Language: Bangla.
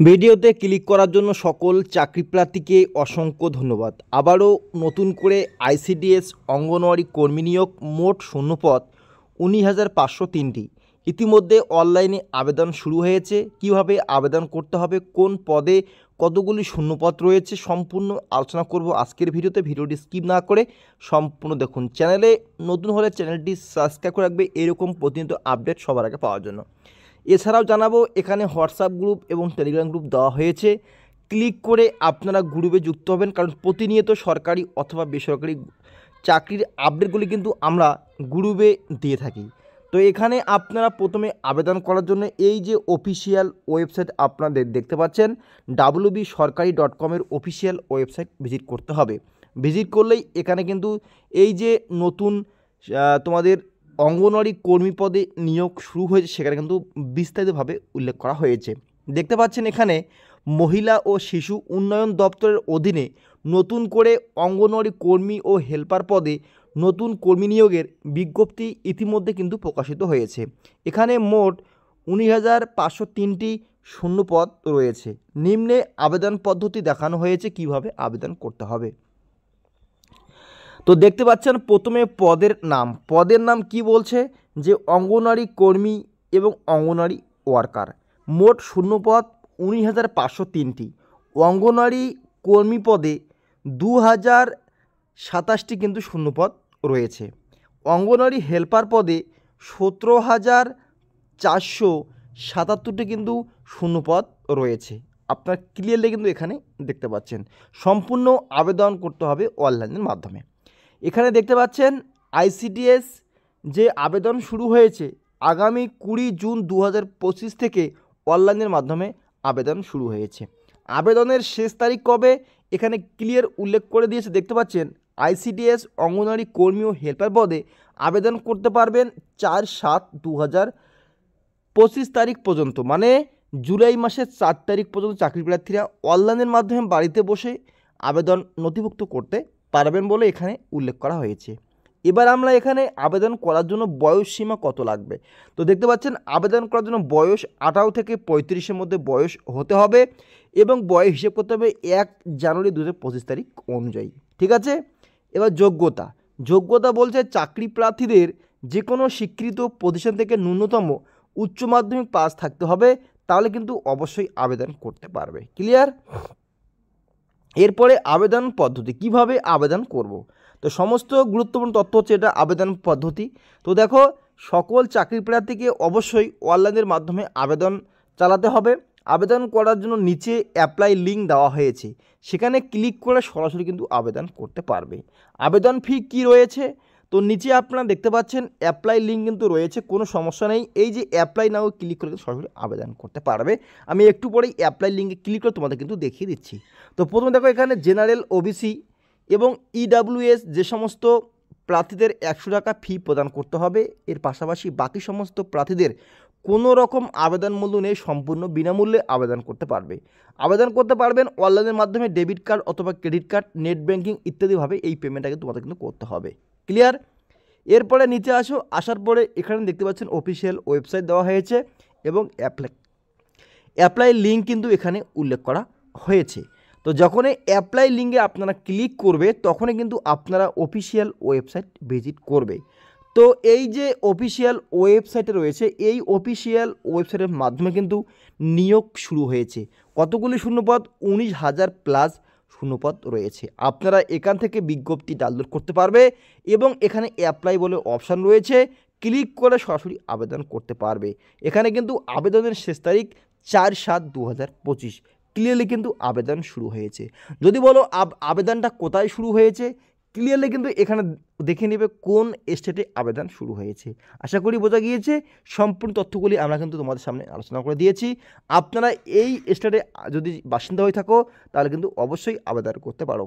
ভিডিওতে ক্লিক করার জন্য সকল চাকরিপ্রার্থীকে অসংখ্য ধন্যবাদ। আবারও নতুন করে আইসিডিএস অঙ্গনওয়াড়ি কর্মী নিয়োগ, মোট শূন্যপদ 19,503টি। ইতিমধ্যে অনলাইনে আবেদন শুরু হয়েছে। কিভাবে আবেদন করতে হবে, কোন পদে কতগুলি শূন্যপদ রয়েছে, সম্পূর্ণ আলোচনা করব আজকের ভিডিওতে। ভিডিওটি স্কিপ না করে সম্পূর্ণ দেখুন। চ্যানেলে নতুন হলে চ্যানেলটি সাবস্ক্রাইব করে রাখবে এরকম প্রতিনিয়ত আপডেট সবার আগে পাওয়ার জন্য। এছাড়াও জানাবো, এখানে হোয়াটসঅ্যাপ গ্রুপ এবং টেলিগ্রাম গ্রুপ দেওয়া হয়েছে। ক্লিক করে আপনারা গ্রুপে যুক্ত হবেন, কারণ প্রতিনিয়ত সরকারি অথবা বেসরকারি চাকরির আপডেটগুলি কিন্তু আমরা গ্রুপে দিয়ে থাকি। তো এখানে আপনারা প্রথমে আবেদন করার জন্য এই যে অফিসিয়াল ওয়েবসাইট আপনাদের দেখতে পাচ্ছেন, wbsorkari.com-এর অফিসিয়াল ওয়েবসাইট ভিজিট করতে হবে। ভিজিট করলেই এখানে কিন্তু এই যে নতুন তোমাদের অঙ্গনওয়াড়ি কর্মী পদে নিয়োগ শুরু হয়েছে, সেখানে কিন্তু বিস্তারিতভাবে উল্লেখ করা হয়েছে। দেখতে পাচ্ছেন এখানে মহিলা ও শিশু উন্নয়ন দপ্তরের অধীনে নতুন করে অঙ্গনওয়াড়ি কর্মী ও হেল্পার পদে নতুন কর্মী নিয়োগের বিজ্ঞপ্তি ইতিমধ্যে কিন্তু প্রকাশিত হয়েছে। এখানে মোট 19,503টি শূন্যপদ রয়েছে। নিম্নে আবেদন পদ্ধতি দেখানো হয়েছে কিভাবে আবেদন করতে হবে। তো দেখতে পাচ্ছেন প্রথমে পদের নাম কি বলছে, যে অঙ্গনওয়াড়ি কর্মী এবং অঙ্গনওয়াড়ি ওয়ার্কার। মোট শূন্যপদ 19,503টি। অঙ্গনওয়াড়ি কর্মী পদে 2,027টি কিন্তু শূন্যপদ রয়েছে। অঙ্গনওয়াড়ি হেল্পার পদে 17,477টি কিন্তু শূন্যপদ রয়েছে। আপনার ক্লিয়ারলি কিন্তু এখানে দেখতে পাচ্ছেন। সম্পূর্ণ আবেদন করতে হবে অনলাইনের মাধ্যমে। এখানে দেখতে পাচ্ছেন আইসিডিএস যে আবেদন শুরু হয়েছে আগামী 20 জুন 2025 থেকে অনলাইনের মাধ্যমে আবেদন শুরু হয়েছে। আবেদনের শেষ তারিখ কবে এখানে ক্লিয়ার উল্লেখ করে দিয়েছে। দেখতে পাচ্ছেন আইসিডিএস অঙ্গনওয়াড়ি কর্মী ও হেল্পার পদে আবেদন করতে পারবেন 4/7/2025 তারিখ পর্যন্ত, মানে জুলাই মাসের 4 তারিখ পর্যন্ত চাকরি প্রার্থীরা অনলাইনের মাধ্যমে বাড়িতে বসে আবেদন নথিভুক্ত করতে পারবেন বলে এখানে উল্লেখ করা হয়েছে। এবার আমরা এখানে আবেদন করার জন্য বয়স সীমা কত লাগবে। তো দেখতে পাচ্ছেন আবেদন করার জন্য বয়স 18 থেকে 35-এর মধ্যে বয়স হতে হবে এবং বয়স হিসেব করতে হবে 1 জানুয়ারি 2025 তারিখ অনুযায়ী। ঠিক আছে। এবার যোগ্যতা বলছে চাকরি প্রার্থীদের যে কোনো স্বীকৃত প্রতিষ্ঠান থেকে ন্যূনতম উচ্চ মাধ্যমিক পাস থাকতে হবে, তাহলে কিন্তু অবশ্যই আবেদন করতে পারবে। ক্লিয়ার। এরপরে আবেদন পদ্ধতি, কিভাবে আবেদন করব। তো সমস্ত গুরুত্বপূর্ণ তথ্য হচ্ছে এটা আবেদন পদ্ধতি। তো দেখো, সকল চাকরি প্রার্থীকে অবশ্যই অনলাইনের মাধ্যমে আবেদন চালাতে হবে। আবেদন করার জন্য নিচে অ্যাপ্লাই লিঙ্ক দেওয়া হয়েছে, সেখানে ক্লিক করে সরাসরি কিন্তু আবেদন করতে পারবে। আবেদন ফি কি রয়েছে, তো নিচে আপনারা দেখতে পাচ্ছেন অ্যাপ্লাই লিঙ্ক কিন্তু রয়েছে, কোনো সমস্যা নেই। এই যে অ্যাপ্লাই নাও ক্লিক করে সরাসরি আবেদন করতে পারবে। আমি একটু পরেই অ্যাপ্লাই লিঙ্কে ক্লিক করে তোমাদের কিন্তু দেখিয়ে দিচ্ছি। তো প্রথমে দেখো এখানে জেনারেল, ওবিসি এবং ইডাব্লিউএস যে সমস্ত প্রার্থীদের 100 টাকা ফি প্রদান করতে হবে। এর পাশাপাশি বাকি সমস্ত প্রার্থীদের কোনো রকম আবেদন মূল্য নেই, সম্পূর্ণ বিনামূল্যে আবেদন করতে পারবে। আবেদন করতে পারবেন অনলাইনের মাধ্যমে ডেবিট কার্ড অথবা ক্রেডিট কার্ড, নেট ব্যাঙ্কিং ইত্যাদিভাবে এই পেমেন্টটাকে তোমাদের কিন্তু করতে হবে। ক্লিয়ার। এরপরে নিচে আসার পরে এখানে দেখতে পাচ্ছেন অফিসিয়াল ওয়েবসাইট দেওয়া হয়েছে এবং অ্যাপ্লাই লিঙ্ক কিন্তু এখানে উল্লেখ করা হয়েছে। তো যখনই অ্যাপ্লাই লিঙ্কে আপনারা ক্লিক করবে তখনই কিন্তু আপনারা অফিসিয়াল ওয়েবসাইট ভিজিট করবে। তো এই যে অফিসিয়াল ওয়েবসাইটে রয়েছে, এই অফিসিয়াল ওয়েবসাইটের মাধ্যমে কিন্তু নিয়োগ শুরু হয়েছে। কতগুলি শূন্যপদ, 19,000 প্লাস শূন্যপদ রয়েছে। আপনারা এখান থেকে বিজ্ঞপ্তি ডাউনলোড করতে পারবে এবং এখানে অ্যাপ্লাই বলে অপশান রয়েছে, ক্লিক করে সরাসরি আবেদন করতে পারবে। এখানে কিন্তু আবেদনের শেষ তারিখ 4/7/2025। ক্লিয়ারলি কিন্তু আবেদন শুরু হয়েছে। যদি বলো আবেদনটা কোথায় শুরু হয়েছে, ক্লিয়ারলি কিন্তু এখানে দেখে নেবে কোন স্টেটে আবেদন শুরু হয়েছে। আশা করি বোঝা গিয়েছে। সম্পূর্ণ তথ্যগুলি আমরা কিন্তু তোমাদের সামনে আলোচনা করে দিয়েছি। আপনারা এই স্টেটে যদি বাসিন্দা হয়ে থাকো তাহলে কিন্তু অবশ্যই আবেদন করতে পারো।